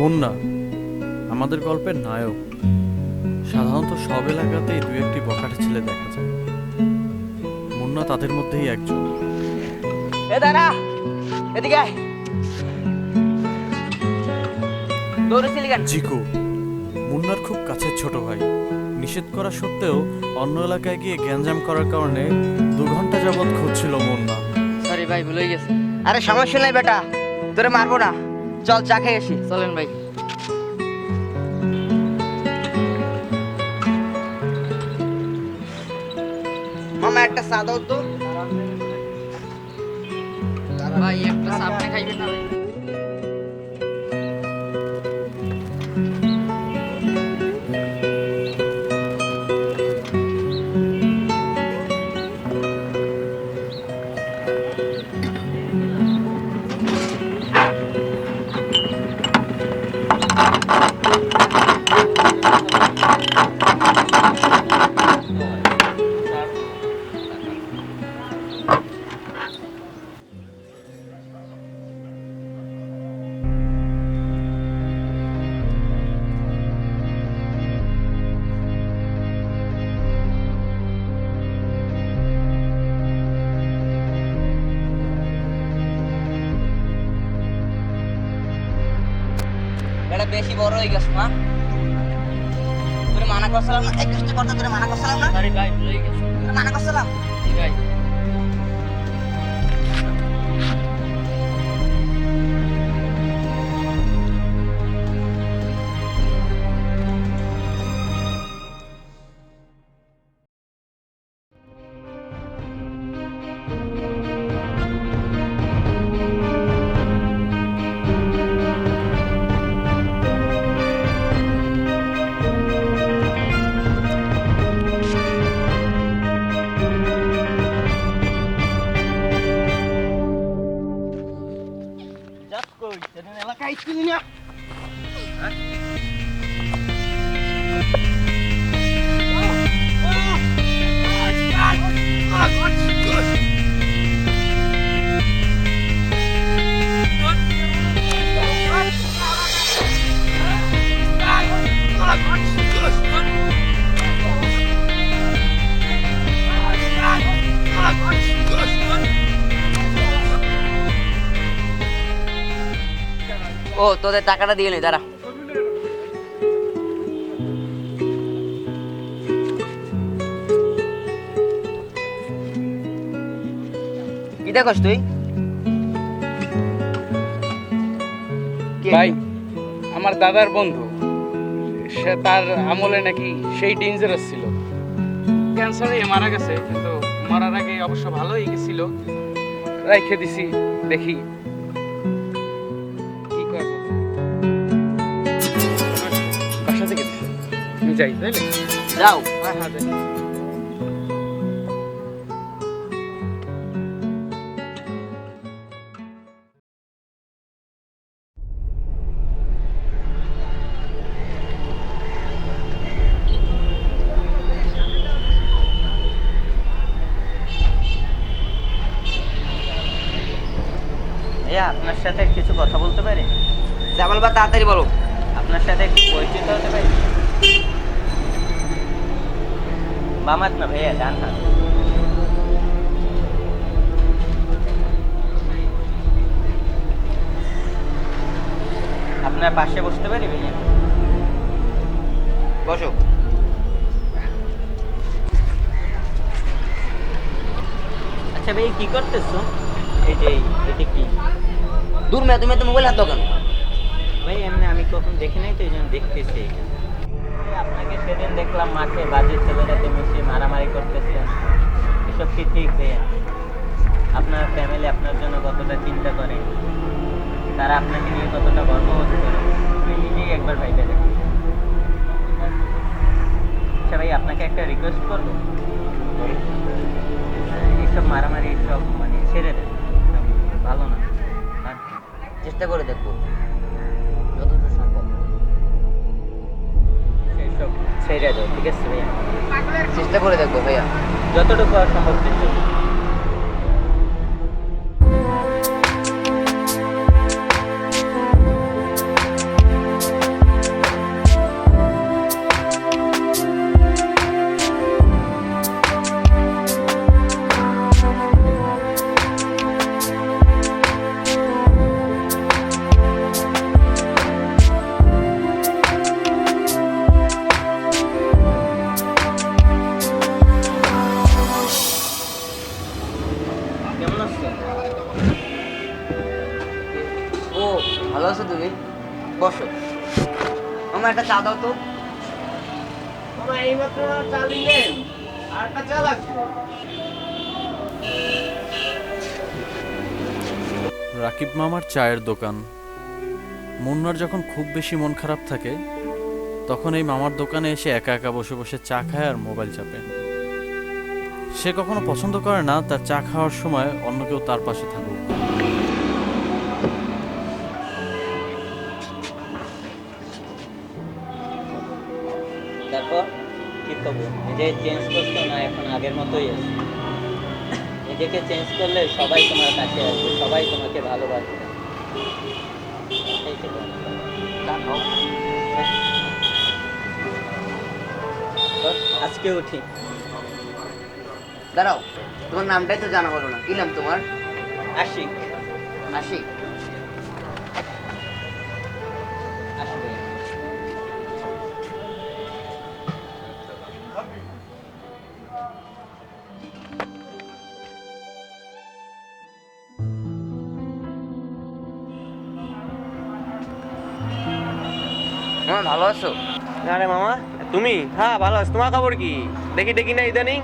মুন্না আমাদের গল্পের নায়ক। সাধারণত সব এলাকাতেই দু একটি বখাটে ছেলে দেখা যায়, মুন্না তাদের মধ্যেই একজন। জিকু মুন্নার খুব কাছের ছোট ভাই। নিষেধ করা সত্ত্বেও অন্য এলাকায় গিয়ে গ্যাঞ্জাম করার কারণে 2 ঘন্টা যাবৎ খুঁজছিল মুন্না। সরি ভাই, ভুলে গেছে। আরে সমস্যা নাই বেটা, তোরে মারবো না, চল চা খেয়ে আসি। চলেন ভাই। মামা একটা চা দাও তো। ভাই একটা চা আপনি খাইবেন না ভাই? এটা বেশি বড় হয়ে গেছে না, তোরে মানা করছিলাম না, এই কষ্ট করতে তোরে মানা করছিলাম না, সরি ভাই, ভুলে গেছে। তোরে মানা করছিলাম। জি ভাই। যাস কই সেদিন এলাকায় ছিলি না? ও তোদের টাকাটা দিয়ে নে, দাঁড়া। কি দেখোস তুই? ভাই আমার দাদার বন্ধু, সে তার আমলে নাকি সেই ডেঞ্জারাস ছিল, ক্যান্সারে মারা গেছে, কিন্তু মরার আগে অবশ্য ভালোই গেছিল। রাইখে দিছি, দেখি কি করব। বাসা থেকে দিছে, আমি যাই তাইলে। যাও। হ্যাঁ হ্যাঁ যাই। ভাইয়া আপনার সাথে কিছু কথা বলতে পারি? জামাল বা তাড়াতাড়ি বলো। আপনার সাথে একটু পরিচিত হতে পারি? বাম হাত না ভাইয়া, ডান হাত। আপনার পাশে বসতে পারি ভাইয়া? বসো। আচ্ছা ভাই, কি করতেছো? এই যে এটা কি? দূর মেয়ে, তুমি তো মোবাইল হাত দাও কেন? ভাই এমনি আমি কখন দেখি নাই তো, এই জন্য দেখতেছি এটা। আপনাকে সেদিন দেখলাম মাঠে বাজে ছেলেরাতে মিশে মারামারি করতেছেন, এসব কি ঠিক ভাইয়া? আপনার ফ্যামিলি আপনার জন্য কতটা চিন্তা করে, তারা আপনাকে নিয়ে কতটা গর্ববোধ করে, আপনি নিজেই একবার ভাইবে দেখুন। আচ্ছা ভাই, আপনাকে একটা রিকোয়েস্ট করবো, এইসব মারামারি সব মানে ছেড়ে দেন, ভালো না। চেষ্টা করে দেখবো যতদূর সম্ভব। সেইসব ছেড়ে দাও, ঠিক আছে ভাইয়া? চেষ্টা করে দেখবো ভাইয়া। যতটুকু আর সম্ভব চেষ্টা করো। কেমন আছো? ও ভালো আছো তুমি? বসো। মামা একটা চা দাও তো। মামা এইমাত্র চা দিলেন, আর একটা চা লাগবে। রাকিব মামার চায়ের দোকান। মুন্নার যখন খুব বেশি মন খারাপ থাকে তখন এই মামার দোকানে এসে একা একা বসে বসে চা খায় আর মোবাইল চাপে। সে কখনো পছন্দ করে না তার চা খাওয়ার সময় অন্য কেউ তার পাশে থাকুক। তারপর কি করবো? নিজে চেঞ্জ করছো না এখন আগের মতোই আছে? নিজেকে চেঞ্জ করলে সবাই তোমার কাছে আসবে, সবাই তোমাকে ভালোবাসবে। এই তো কথা। চা খাও। তো আজকে উঠি। দাঁড়াও, তোমার নামটাই তো জানা হলো না। কি নাম তোমার? আশিক। আশিক। আসবে। মামা ভালো আছো? আরে মামা তুমি? হ্যাঁ ভালো আছো। তোমার খবর কি? দেখি দেখি না ইদানিং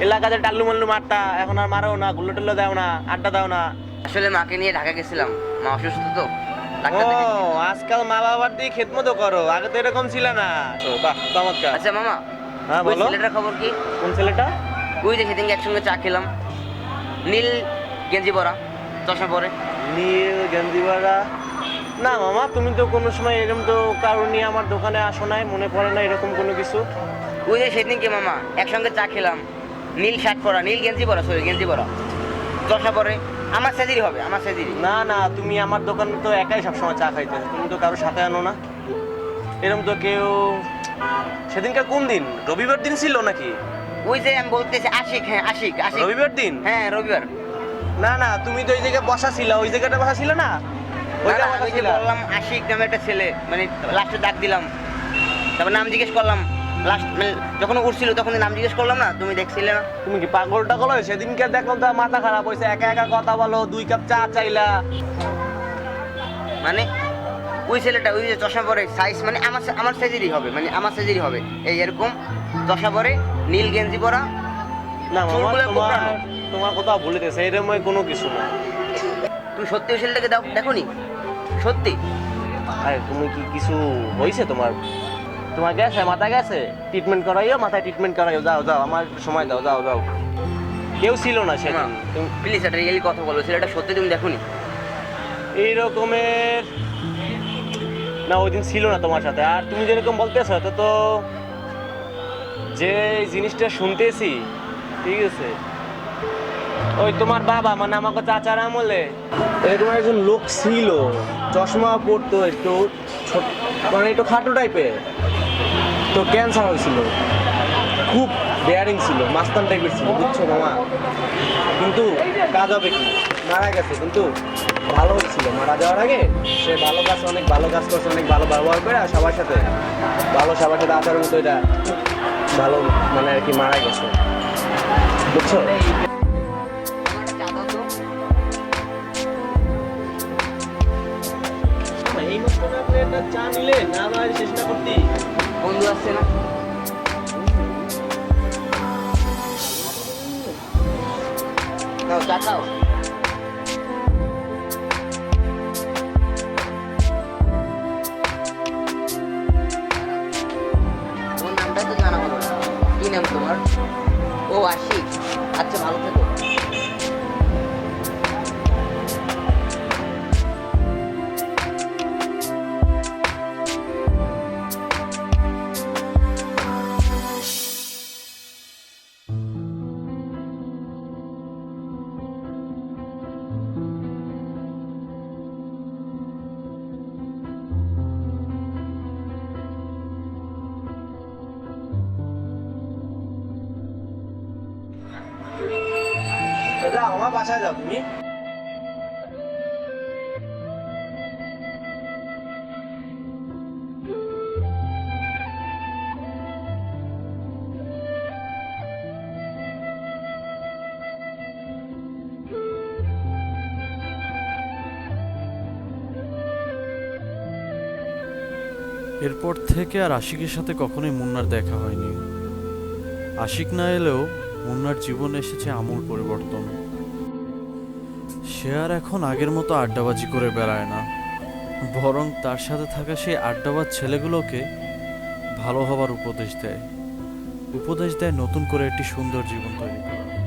এলাকাতে টাল্লু মাল্লু মারতা, এখন আর মারো না, গুল্লো টুল্লো দাও না, আড্ডা দাও না। আসলে মাকে নিয়ে ঢাকা গেছিলাম, মা অসুস্থ তো। ও ডাক্তার দেখাতে। আজকাল মা বাবার দিয়ে খেদমতো করো, আগে তো এরকম ছিল না। তো বাহ চমৎকার। আচ্ছা মামা, হ্যাঁ ওই বলো। ছেলেটার খবর কি? কোন ছেলেটা? ওই যে সেদিন একসঙ্গে চা খেলাম, নীল গেঞ্জি পরা, চশমা পরে। নীল গেঞ্জিওয়ালা? না মামা, তুমি তো কোনো সময় এরকম তো কারণ নিয়ে আমার দোকানে আসো নাই, মনে পড়ে না এরকম কোনো কিছু। ওই যে সেদিনকে মামা একসঙ্গে চা খেলাম, নীল শার্ট পরা, নীল গেঞ্জি পরা, সরি গেঞ্জি পরা, চশমা পরে। আমার সেদিনই হবে, আমার সেদিনই। না না, তুমি আমার দোকানে তো একাই সবসময় চা খাইতে, তুমি তো কারোর সাথে আনো না। এরকম তো কেউ। সেদিনকার কোন দিন? রবিবার দিন ছিল নাকি? ওই যে আমি বলতেছি আশিক, হ্যাঁ আশিক, আশিক। রবিবার দিন? হ্যাঁ রবিবার। না না, তুমি তো ওই জায়গায় বসা ছিল, ওই জায়গাটা বসা ছিল না? ওই না, না, জায়গায় আমি যে ছিলা? বললাম আশিক নামে একটা ছেলে, মানে লাস্টে ডাক দিলাম, তারপর নাম জিজ্ঞেস করলাম, লাস্ট মানে যখন উঠছিল তখন নাম জিজ্ঞেস করলাম না, তুমি দেখছিলে না? তুমি কি পাগল টাগল? সেদিনকে দেখলাম তো মাথা খারাপ হয়েছে, একা একা কথা বলো, 2 কাপ চা চাইলা। মানে ওই ছেলেটা ওই যে চশমা পরে, সাইজ মানে আমার সাইজেরই হবে, মানে আমার সাইজেরই হবে, এই এরকম চশমা পরে, নীল গেঞ্জি পরা। না মামা, চুলগুলো তোমার কোঁকড়ানো। তোমার কথা বলিতেছে, এরকম কোনো কিছু না। তুমি সত্যি ওই ছেলেটাকে দেখো নি? সত্যি? আরে তুমি কি কিছু হয়েছে তোমার? তোমার গেছে, মাথা গেছে? ট্রিটমেন্ট করাইও, মাথায় ট্রিটমেন্ট করাইও। যাও যাও, আমার একটু সময় দাও, যাও যাও। কেউ ছিল না সেদিন। তুমি প্লিজ একটা রিয়েলি কথা বলো, ছেলেটা সত্যি তুমি দেখো নি? এই রকমের না, ওই দিন ছিল না তোমার সাথে। আর তুমি যেরকম বলতেছো তো তো যে জিনিসটা শুনতেছি, ঠিক আছে, ওই তোমার বাবা মানে আমাকে চাচার আমলে এরকম একজন লোক ছিল, চশমা পরতো, একটু মানে একটু খাটো টাইপের, তো ক্যান্সার হয়েছিল, খুব বেয়ারিং ছিল, মাস্তান টাইপের ছিল, বুঝছো মামা? কিন্তু কাজ হবে কি, মারা গেছে, কিন্তু ভালো হয়েছিল। মারা যাওয়ার আগে সে ভালো কাজ, অনেক ভালো কাজ করছে, অনেক ভালো ব্যবহার করে, আর সবার সাথে ভালো, সবার সাথে আচার মতো, এটা ভালো মানে আর কি মারা গেছে, বুঝছো? এই মাত্র আপনি একটা চা নিলেন, না ভাই চেষ্টা করতি? বন্ধু আসছে না? খাও, চা খাও। তোমার নামটা তো জানা হলো না। কি নাম তোমার? ও আশিক। আচ্ছা ভালো থেকো। যাও আমার বাসায় যাও তুমি। এরপর থেকে আর আশিকের সাথে কখনোই মুন্নার দেখা হয়নি। আশিক না এলেও মুন্নার জীবনে এসেছে আমূল পরিবর্তন। সে আর এখন আগের মতো আড্ডাবাজি করে বেড়ায় না, বরং তার সাথে থাকা সেই আড্ডাবাজ ছেলেগুলোকে ভালো হবার উপদেশ দেয় নতুন করে একটি সুন্দর জীবন তৈরি করার।